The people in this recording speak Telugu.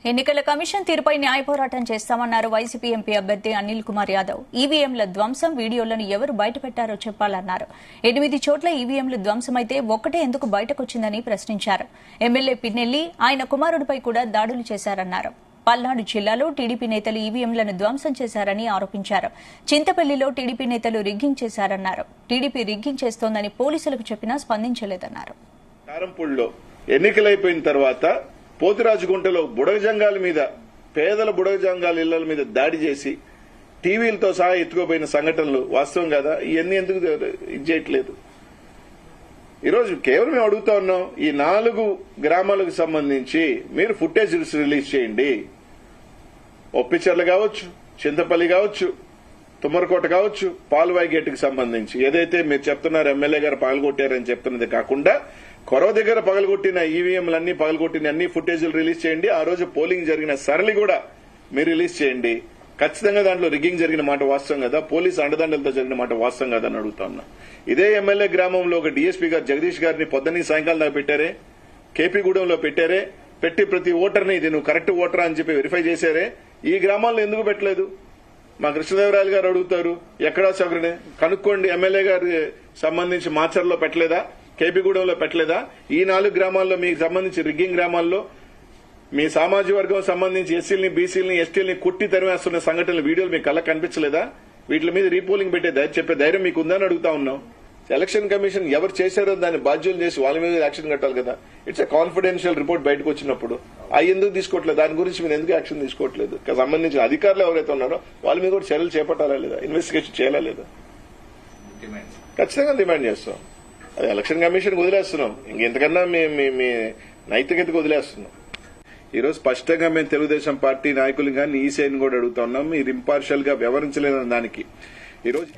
ఎన్నికల కమిషన్ తీరుపై న్యాయ పోరాటం చేస్తామన్నారు వైసీపీ ఎంపీ అభ్యర్థి అనిల్ కుమార్ యాదవ్. ఈవీఎంల ధ్వంసం వీడియోలను ఎవరు బయటపెట్టారో చెప్పాలన్నారు. 8 చోట్ల ఈవీఎంలు ధ్వంసమైతే ఒక్కటే ఎందుకు బయటకొచ్చిందని ప్రశ్నించారు. ఎమ్మెల్యే పిన్నెల్లి ఆయన కుమారుడిపై కూడా దాడులు చేశారన్నారు. పల్నాడు జిల్లాలో టీడీపీ నేతలు ఈవీఎంలను ధ్వంసం చేశారని ఆరోపించారు. చింతపల్లిలో టీడీపీ నేతలు రిగ్గింగ్ చేశారన్నారు. టీడీపీ రిగ్గింగ్ చేస్తోందని పోలీసులకు చెప్పినా స్పందించలేదన్నారు. ఎన్నికలైపోయిన తర్వాత పోతిరాజుగుంటలో బుడగజంగాల మీద పేదల బుడగజంగాల ఇళ్ల మీద దాడి చేసి టీవీలతో సహా ఎత్తుకోపోయిన సంఘటనలు వాస్తవం కదా. ఇవన్నీ ఎందుకు ఇది చేయట్లేదు? ఈరోజు కేవలం మేము అడుగుతా ఉన్నాం, ఈ 4 గ్రామాలకు సంబంధించి మీరు ఫుటేజ్ రిలీజ్ చేయండి. ఒప్పిచర్ల కావచ్చు, చింతపల్లి కావచ్చు, తుమ్మరకోట కావచ్చు, పాల్వాయి గేటుకు సంబంధించి ఏదైతే మీరు చెప్తున్నారు ఎమ్మెల్యే గారు పగలగొట్టారని చెప్తున్నది కాకుండా కొరవ దగ్గర పగలగొట్టిన ఈవీఎంలన్నీ పగలగొట్టిన అన్ని ఫుటేజీలు రిలీజ్ చేయండి. ఆ రోజు పోలింగ్ జరిగిన సరళి కూడా మీరు రిలీజ్ చేయండి. ఖచ్చితంగా దాంట్లో రిగ్గింగ్ జరిగిన మాట వాస్తవం కదా, పోలీసు అండదండలతో జరిగిన మాట వాస్తవం కదా అని అడుగుతా ఉన్నా. ఇదే ఎమ్మెల్యే గ్రామంలో ఒక డీఎస్పీ గారు జగదీష్ గారిని పొద్దున్నీ సాయంకాలం దాకా పెట్టారే, కేపీగూడెంలో పెట్టారే, పెట్టి ప్రతి ఓటర్ని ఇది నువ్వు కరెక్ట్ ఓటరా అని చెప్పి వెరిఫై చేశారే. ఈ గ్రామాల్లో ఎందుకు పెట్టలేదు? మా కృష్ణదేవరాయలు గారు అడుగుతారు, ఎక్కడా సగరునే కనుక్కోండి. ఎమ్మెల్యే గారి సంబంధించి మాచర్లో పెట్టలేదా, కేపీగూడెంలో పెట్టలేదా? ఈ 4 గ్రామాల్లో మీకు సంబంధించి రిగ్గింగ్ గ్రామాల్లో మీ సామాజిక వర్గం సంబంధించి ఎస్సీలని, బీసీలని, ఎస్టీలని కుట్టి తరిమేస్తున్న సంఘటనలు వీడియోలు మీకు కళ్ళ కనిపించలేదా? వీటి మీద రీపోలింగ్ చెప్పే ధైర్యం మీకు ఉందని అడుగుతా ఉన్నాం. ఎలక్షన్ కమిషన్ ఎవరు చేశారో దాన్ని బాధ్యులు చేసి వాళ్ళ మీద యాక్షన్ కట్టాలి కదా. ఇట్స్ ఎ కాన్ఫిడెన్షియల్ రిపోర్ట్ బయటకు వచ్చినప్పుడు అవి ఎందుకు తీసుకోవట్లేదు? దాని గురించి మీరు ఎందుకు యాక్షన్ తీసుకోవట్లేదు? సంబంధించిన అధికారులు ఎవరైతే ఉన్నారో వాళ్ళ మీద కూడా చర్యలు చేపట్టాలా లేదా, ఇన్వెస్టిగేషన్ చేయాలా లేదా? ఖచ్చితంగా డిమాండ్ చేస్తాం. అది ఎలక్షన్ కమిషన్ వదిలేస్తున్నాం, ఇంకెంతకన్నా మీ నైతికతకు వదిలేస్తున్నాం. ఈరోజు స్పష్టంగా మేము తెలుగుదేశం పార్టీ నాయకులు కానీ ఈసీఐని కూడా అడుగుతా ఉన్నాం, మీరు ఇంపార్షియల్ గా వ్యవహరించలేదని దానికి. ఈరోజు